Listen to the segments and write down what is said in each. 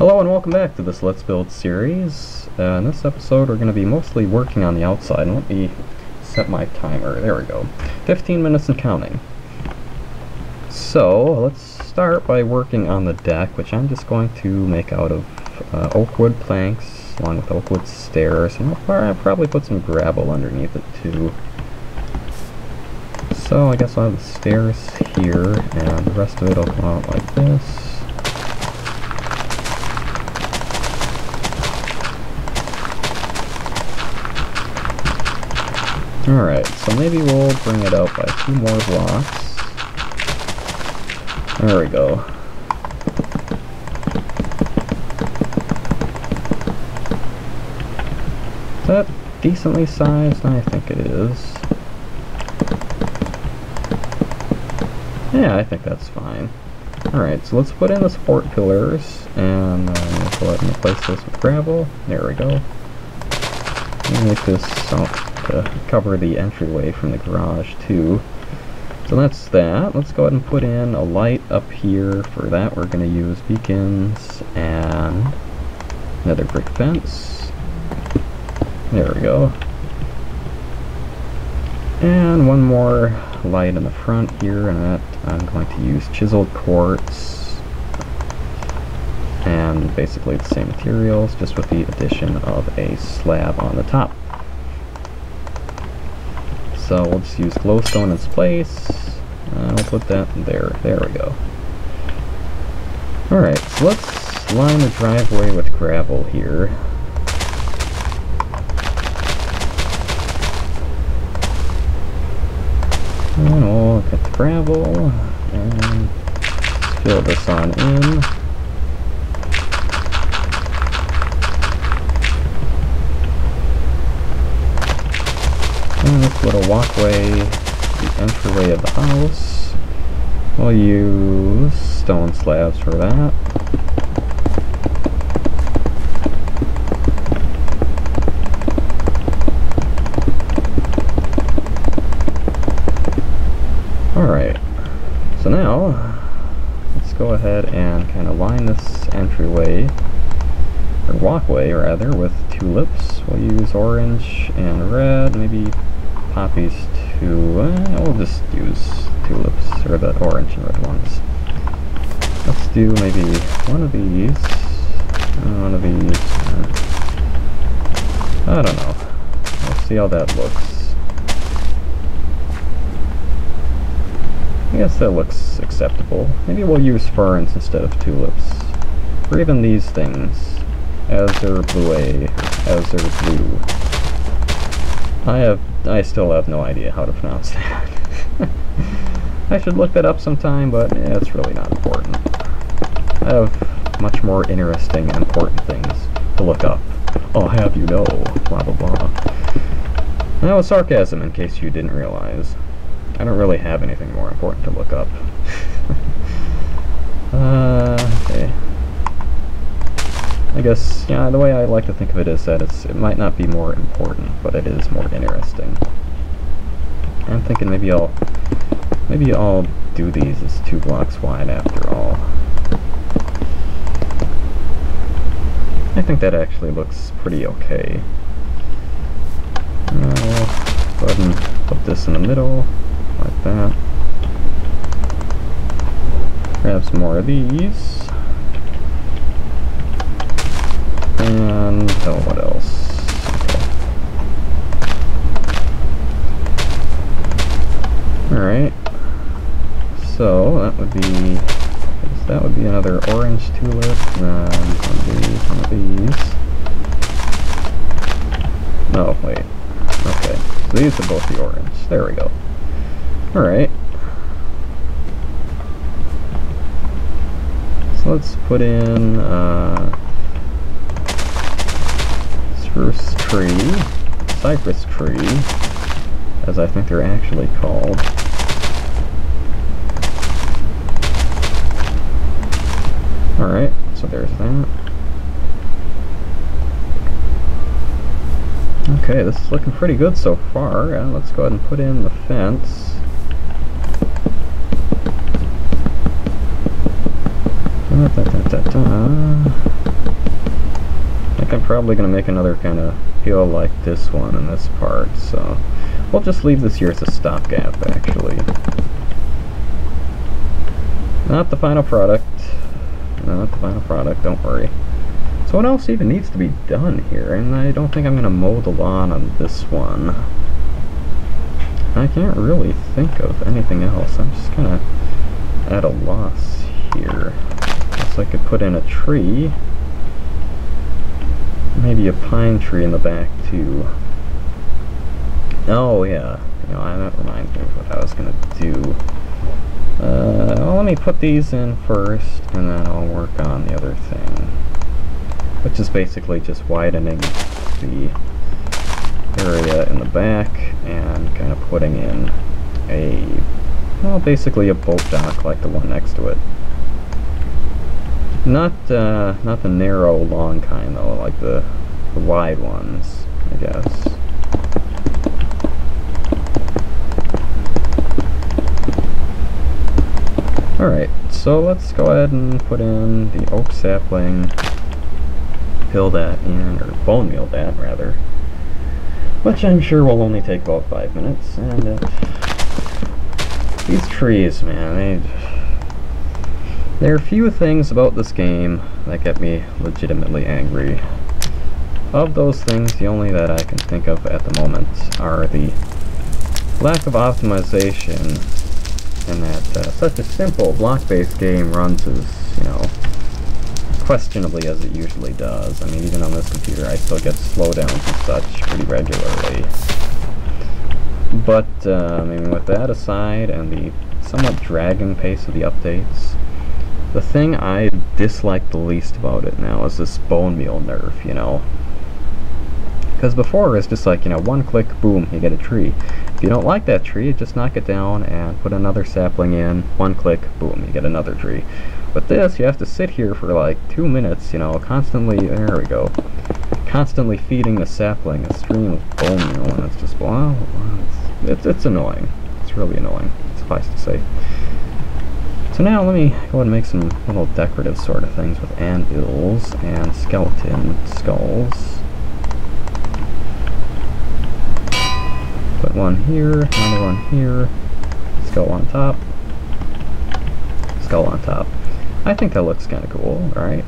Hello and welcome back to this Let's Build series. In this episode we're going to be mostly working on the outside. And let me set my timer. There we go. 15 minutes and counting. So let's start by working on the deck, which I'm just going to make out of oak wood planks along with oak wood stairs. And I'll probably put some gravel underneath it too. So I guess I'll have the stairs here and the rest of it will come out like this. Alright, so maybe we'll bring it out by 2 more blocks. There we go. Is that decently sized? I think it is. Yeah, I think that's fine. Alright, so let's put in the support pillars, and we'll go ahead and replace this with gravel. There we go. And make this to cover the entryway from the garage too. So that's that. Let's go ahead and put in a light up here. For that we're going to use beacons and another brick fence. There we go. And one more light in the front here, and that I'm going to use chiseled quartz and basically the same materials, just with the addition of a slab on the top. So we'll just use glowstone in its place. I'll put that there. There we go. Alright, so let's line the driveway with gravel here. And we'll get the gravel and fill this on in. And this little walkway, the entryway of the house. We'll use stone slabs for that. Alright, so now let's go ahead and kind of line this entryway, or walkway rather, with tulips. We'll use orange and red, maybe poppies too. We'll just use tulips, or the orange and red ones. Let's do maybe one of these, one of these. I don't know. We'll see how that looks. I guess that looks acceptable. Maybe we'll use ferns instead of tulips. Or even these things. Azure Blue. Azure Blue. I still have no idea how to pronounce that. I should look that up sometime, but it's really not important. I have much more interesting and important things to look up. I'll have you know, blah blah blah. That was sarcasm, in case you didn't realize. I don't really have anything more important to look up. Okay. I guess, yeah, the way I like to think of it is that it might not be more important, but it is more interesting. I'm thinking maybe I'll do these as 2 blocks wide after all. I think that actually looks pretty okay. We'll go ahead and put this in the middle, like that. Grab some more of these. And, oh, what else? Okay. Alright. So, that would be another orange tulip, and one of these. Oh, wait. Okay. So these are both the orange. There we go. Alright. So let's put in, spruce tree, cypress tree, as I think they're actually called. Alright, so there's that. Okay, this is looking pretty good so far. Let's go ahead and put in the fence. think I'm probably going to make another kind of hill like this one in this part, so we'll just leave this here as a stopgap, actually. Not the final product. Not the final product, don't worry. So what else even needs to be done here? And I don't think I'm going to mow the lawn on this one. I can't really think of anything else. I'm just kind of at a loss here. Guess I could put in a tree. Maybe a pine tree in the back too. Oh yeah, you know, that reminds me of what I was gonna do. Well, let me put these in first, and then I'll work on the other thing, which is basically just widening the area in the back and kind of putting in a, well, basically a boat dock like the one next to it. Not the narrow, long kind though, like the wide ones, I guess. Alright, so let's go ahead and put in the oak sapling, fill that in, or bone meal that rather, which I'm sure will only take about 5 minutes. And these trees, man, there are few things about this game that get me legitimately angry. Of those things, the only that I can think of at the moment are the lack of optimization, and that such a simple block-based game runs as, you know, questionably as it usually does. I mean, even on this computer I still get slowdowns and such pretty regularly. But, I mean, with that aside, and the somewhat dragging pace of the updates, the thing I dislike the least about it now is this bone meal nerf, you know. Because before it's just like, you know, one click, boom, you get a tree. If you don't like that tree, just knock it down and put another sapling in, one click, boom, you get another tree. With this, you have to sit here for like 2 minutes, you know, constantly, there we go, constantly feeding the sapling a stream of bone meal, and it's just, well, it's annoying. It's really annoying, suffice to say. So now let me go ahead and make some little decorative sort of things with anvils and skeleton skulls. Put one here, another one here, skull on top, skull on top. I think that looks kind of cool, right?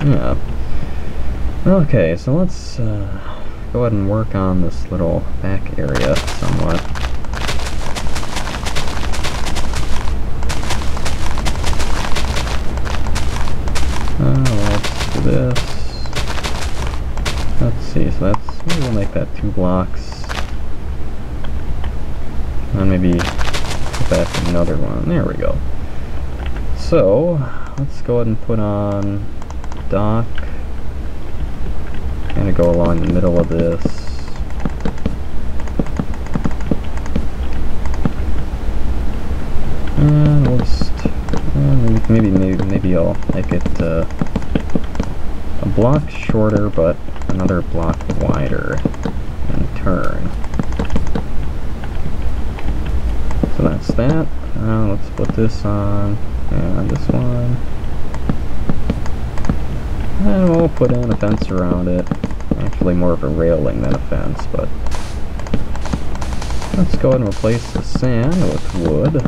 Yeah. Okay, so let's go ahead and work on this little back area somewhat. Let's do this. Let's see, so that's, maybe we'll make that 2 blocks. And maybe put back another one. There we go. So, let's go ahead and put on dock. Kind of go along the middle of this. And we'll just, maybe I'll make it a block shorter, but another block wider, and turn. So that's that. Now let's put this on, and this one. And we'll put in a fence around it. Actually more of a railing than a fence, but let's go ahead and replace the sand with wood.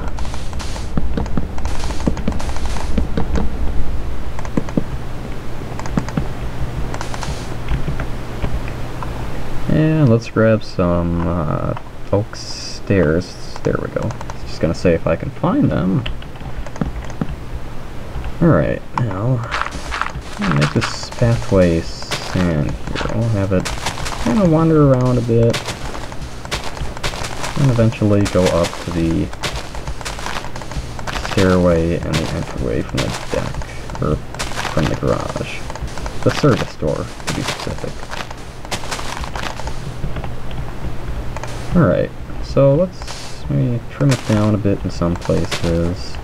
And let's grab some oak stairs. There we go. Just gonna say if I can find them. Alright, now I'll make this pathway sand here. We'll have it kind of wander around a bit and eventually go up to the stairway and the entryway from the deck, or from the garage. The service door, to be specific. Alright, so let's maybe trim it down a bit in some places.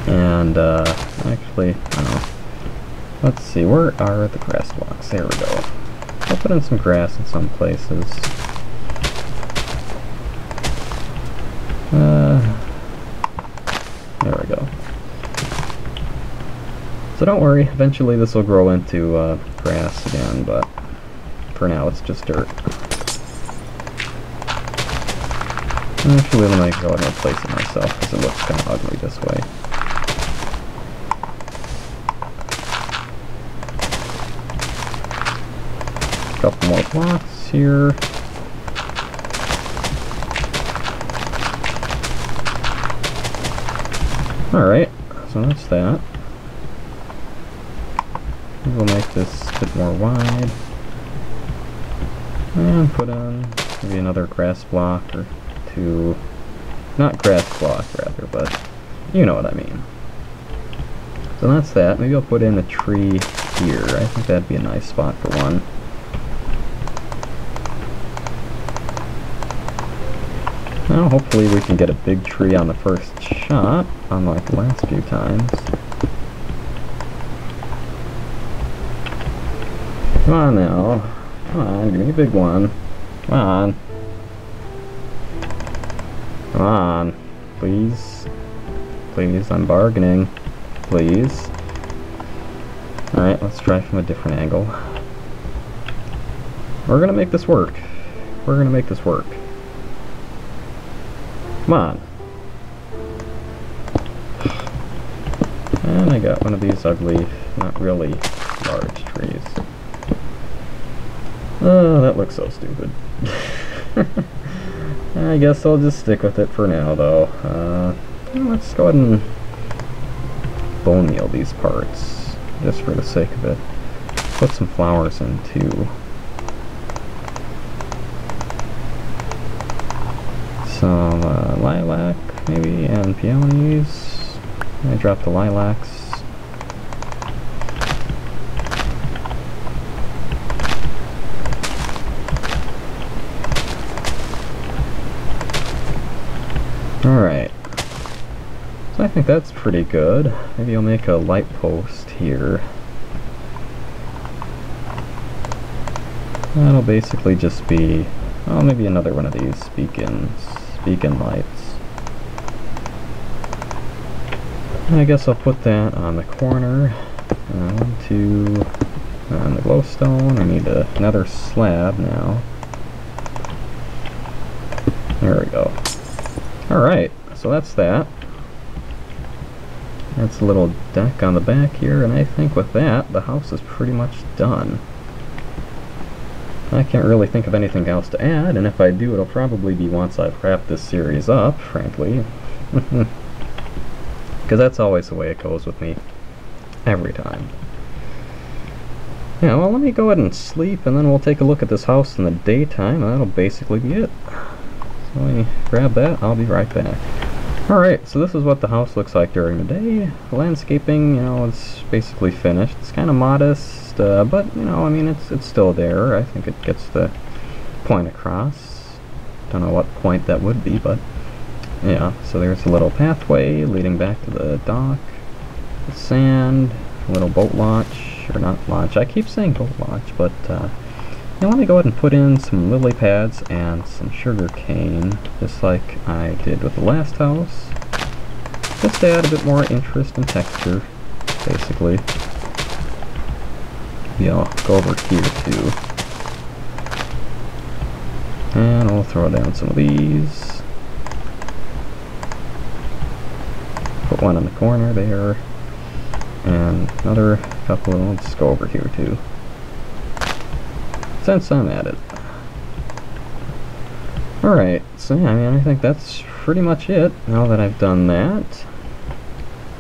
And, actually, let's see, where are the grass blocks? There we go. I'll put in some grass in some places. There we go. So don't worry, eventually this will grow into grass again, but for now it's just dirt. Actually, let me go ahead and replace it myself because it looks kind of ugly this way. Couple more blocks here. Alright, so that's that. We'll make this a bit more wide. And put in maybe another grass block or two. Not grass block, rather, but you know what I mean. So that's that. Maybe I'll put in a tree here. I think that'd be a nice spot for one. Now, hopefully we can get a big tree on the first shot, unlike the last few times. Come on now. Come on, give me a big one. Come on. Come on. Please. Please, I'm bargaining. Please. Alright, let's try from a different angle. We're gonna make this work. We're gonna make this work. Come on. And I got one of these ugly, not really large trees. Oh, that looks so stupid. I guess I'll just stick with it for now, though. Let's go ahead and bone meal these parts, just for the sake of it. Put some flowers in, too. Some lilac, maybe, and peonies. I dropped the lilacs. Alright. So I think that's pretty good. Maybe I'll make a light post here. That'll basically just be, oh, maybe another one of these beacon lights. I guess I'll put that on the corner. On the glowstone. I need another slab now. There we go. Alright, so that's that. That's a little deck on the back here, and I think with that, the house is pretty much done. I can't really think of anything else to add, and if I do, it'll probably be once I've wrapped this series up, frankly. Because that's always the way it goes with me. Every time. Yeah, well, let me go ahead and sleep, and then we'll take a look at this house in the daytime, and that'll basically be it. So let me grab that, I'll be right back. Alright, so this is what the house looks like during the day. The landscaping, you know, it's basically finished. It's kind of modest, but, you know, I mean, it's still there. I think it gets the point across. Don't know what point that would be, but, yeah. So there's a little pathway leading back to the dock. The sand, a little boat launch, or not launch. I keep saying boat launch, but, now let me go ahead and put in some lily pads and some sugar cane, just like I did with the last house. Just to add a bit more interest and texture, basically. Yeah, I'll go over here too. And I'll throw down some of these. Put one in the corner there. And another couple, let's go over here too. Since I'm at it. Alright, so yeah, I mean, I think that's pretty much it now that I've done that.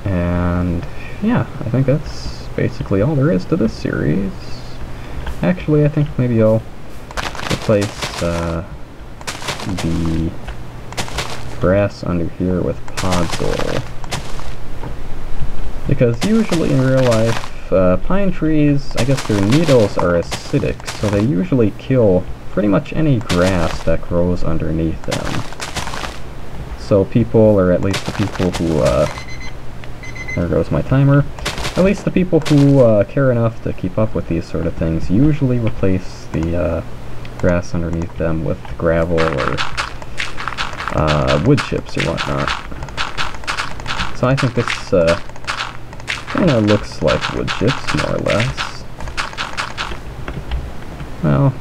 And yeah, I think that's basically all there is to this series. Actually, I think maybe I'll replace the grass under here with podzol. Because usually in real life, pine trees, I guess their needles are acidic, so they usually kill pretty much any grass that grows underneath them. So people, or at least the people who, there goes my timer, at least the people who care enough to keep up with these sort of things usually replace the grass underneath them with gravel or wood chips or whatnot. So I think this Kinda looks like wood chips, more or less. Well,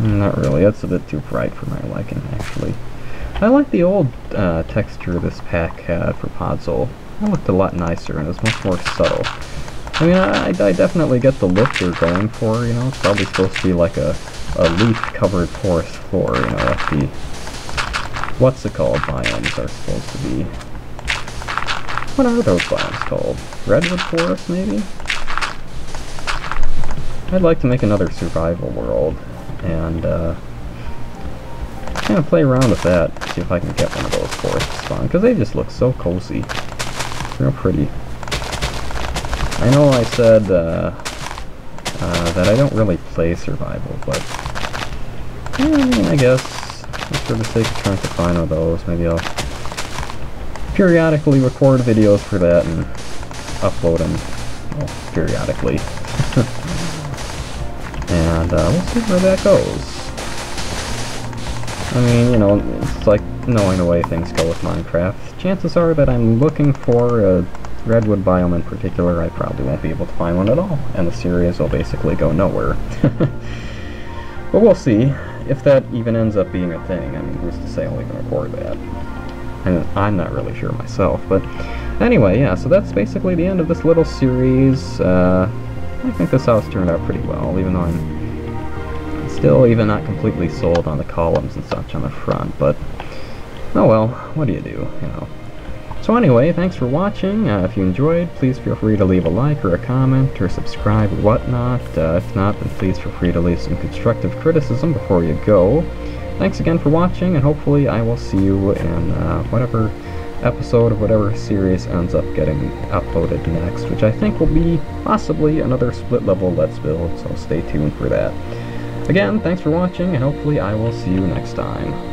not really. That's a bit too bright for my liking, actually. I like the old texture this pack had for Podzol. It looked a lot nicer and it was much more subtle. I mean, I definitely get the look they're going for, you know. It's probably supposed to be like a leaf-covered forest floor, you know, like the... what's it called biomes are supposed to be. What are those biomes called? Redwood forest, maybe? I'd like to make another survival world, and kind of play around with that, see if I can get one of those forests spawn, because they just look so cozy. Real pretty. I know I said that I don't really play survival, but yeah, I mean, I guess just for the sake of trying to find one of those, maybe I'll periodically record videos for that and upload them, well, periodically. And we'll see where that goes. I mean, you know, it's like knowing the way things go with Minecraft. Chances are that I'm looking for a redwood biome in particular. I probably won't be able to find one at all, and the series will basically go nowhere. But we'll see if that even ends up being a thing. I mean, who's to say I'll even record that? And I'm not really sure myself, but anyway, yeah, so that's basically the end of this little series. I think this house turned out pretty well, even though I'm still even not completely sold on the columns and such on the front, but oh well, what do you do, you know. So anyway, thanks for watching. If you enjoyed, please feel free to leave a like or a comment or subscribe or whatnot. If not, then please feel free to leave some constructive criticism before you go. Thanks again for watching, and hopefully I will see you in whatever episode of whatever series ends up getting uploaded next, which I think will be possibly another split level Let's Build, so stay tuned for that. Again, thanks for watching, and hopefully I will see you next time.